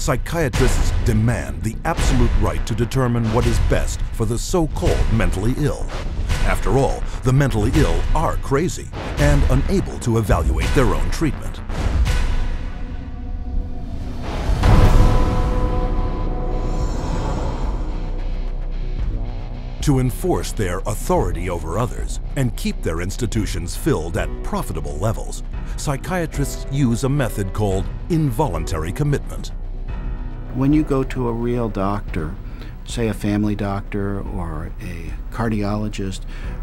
psychiatrists demand the absolute right to determine what is best for the so-called mentally ill. After all, the mentally ill are crazy and unable to evaluate their own treatment. To enforce their authority over others and keep their institutions filled at profitable levels, psychiatrists use a method called involuntary commitment. When you go to a real doctor, say a family doctor or a cardiologist,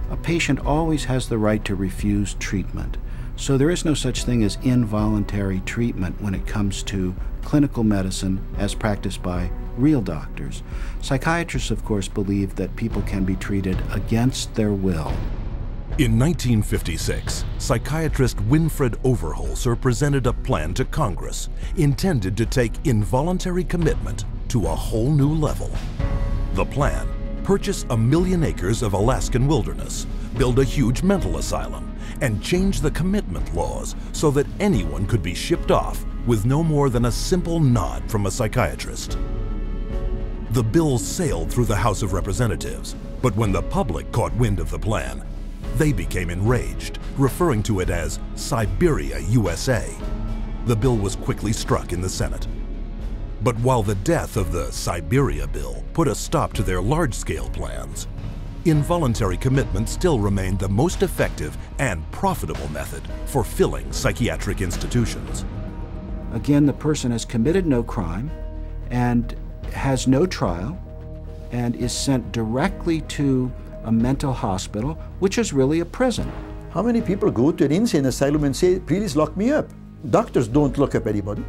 a patient always has the right to refuse treatment. So there is no such thing as involuntary treatment when it comes to clinical medicine as practiced by real doctors. Psychiatrists, of course, believe that people can be treated against their will. In 1956, psychiatrist Winfred Overholser presented a plan to Congress intended to take involuntary commitment to a whole new level. The plan: purchase 1 million acres of Alaskan wilderness, build a huge mental asylum, and change the commitment laws so that anyone could be shipped off with no more than a simple nod from a psychiatrist. The bill sailed through the House of Representatives, but when the public caught wind of the plan, they became enraged, referring to it as Siberia, USA. The bill was quickly struck in the Senate. But while the death of the Siberia bill put a stop to their large-scale plans, involuntary commitment still remained the most effective and profitable method for filling psychiatric institutions. Again, the person has committed no crime and has no trial and is sent directly to a mental hospital, which is really a prison. How many people go to an insane asylum and say, please lock me up? Doctors don't lock up anybody.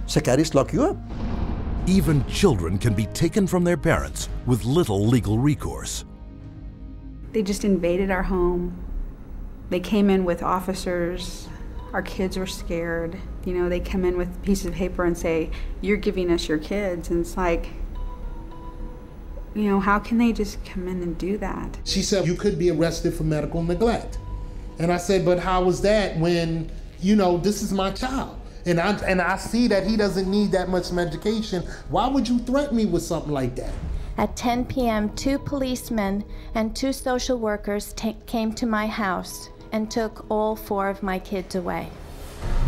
Psychiatrists lock you up. Even children can be taken from their parents with little legal recourse. They just invaded our home. They came in with officers. Our kids were scared. You know, they come in with pieces of paper and say, you're giving us your kids. And it's like, you know, how can they just come in and do that? She said, you could be arrested for medical neglect. And I said, but how is that when, you know, this is my child? And I see that he doesn't need that much medication. Why would you threaten me with something like that? At 10 p.m., 2 policemen and 2 social workers came to my house and took all 4 of my kids away.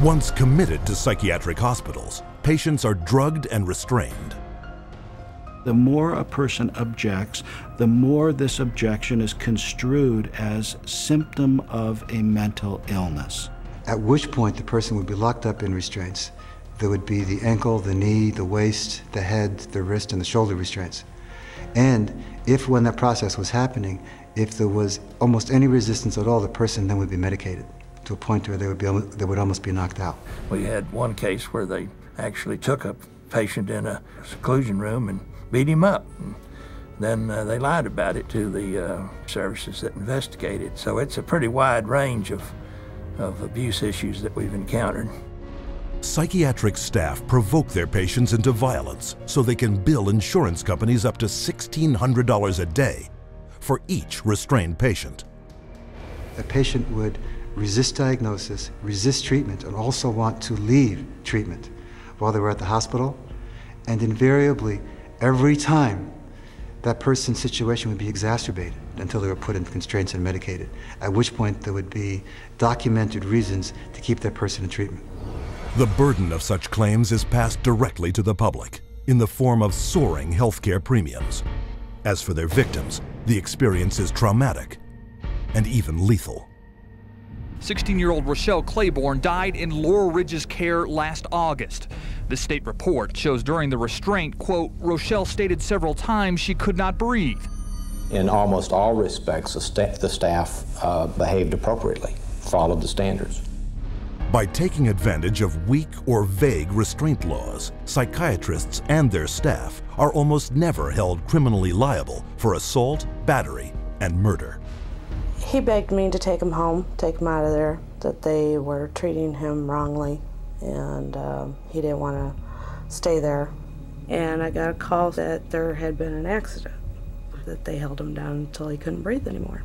Once committed to psychiatric hospitals, patients are drugged and restrained. The more a person objects, the more this objection is construed as symptom of a mental illness. At which point the person would be locked up in restraints. There would be the ankle, the knee, the waist, the head, the wrist, and the shoulder restraints. And if, when that process was happening, if there was almost any resistance at all, the person then would be medicated to a point where they would almost be knocked out. We had one case where they actually took a patient in a seclusion room and beat him up. And then they lied about it to the services that investigated. So it's a pretty wide range of abuse issues that we've encountered. Psychiatric staff provoke their patients into violence so they can bill insurance companies up to $1,600 a day for each restrained patient. A patient would resist diagnosis, resist treatment, and also want to leave treatment while they were at the hospital. And invariably, every time, that person's situation would be exacerbated until they were put in constraints and medicated, at which point there would be documented reasons to keep that person in treatment. The burden of such claims is passed directly to the public in the form of soaring healthcare premiums. As for their victims, the experience is traumatic and even lethal. 16-year-old Rochelle Claiborne died in Laurel Ridge's care last August. The state report shows during the restraint, quote, Rochelle stated several times she could not breathe. In almost all respects, the staff behaved appropriately, followed the standards. By taking advantage of weak or vague restraint laws, psychiatrists and their staff are almost never held criminally liable for assault, battery, and murder. He begged me to take him home, take him out of there, that they were treating him wrongly, and he didn't want to stay there. And I got a call that there had been an accident, that they held him down until he couldn't breathe anymore.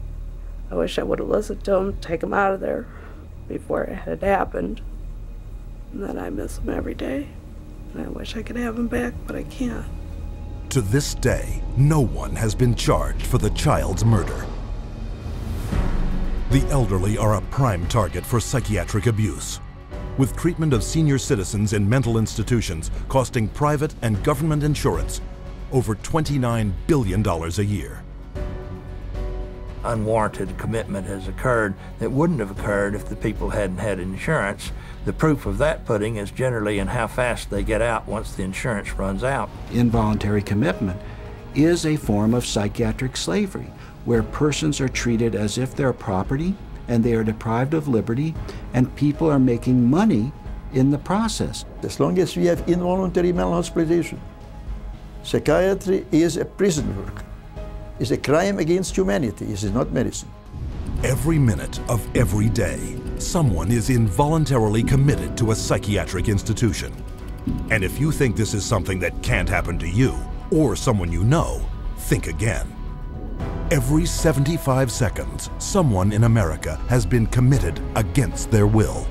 I wish I would have listened to him, take him out of there before it had happened, and that I miss him every day. And I wish I could have him back, but I can't. To this day, no one has been charged for the child's murder. The elderly are a prime target for psychiatric abuse, with treatment of senior citizens in mental institutions costing private and government insurance over $29 billion a year. Unwarranted commitment has occurred that wouldn't have occurred if the people hadn't had insurance. The proof of that pudding is generally in how fast they get out once the insurance runs out. Involuntary commitment is a form of psychiatric slavery, where persons are treated as if they're property and they are deprived of liberty, and people are making money in the process. As long as we have involuntary mental hospitalization, psychiatry is a prison work. It's a crime against humanity. It is not medicine. Every minute of every day, someone is involuntarily committed to a psychiatric institution. And if you think this is something that can't happen to you or someone you know, think again. Every 75 seconds, someone in America has been committed against their will.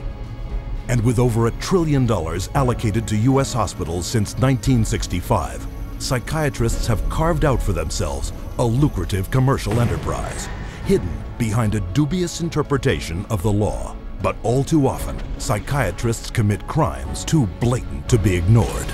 And with over $1 trillion allocated to U.S. hospitals since 1965, psychiatrists have carved out for themselves a lucrative commercial enterprise, hidden behind a dubious interpretation of the law. But all too often, psychiatrists commit crimes too blatant to be ignored.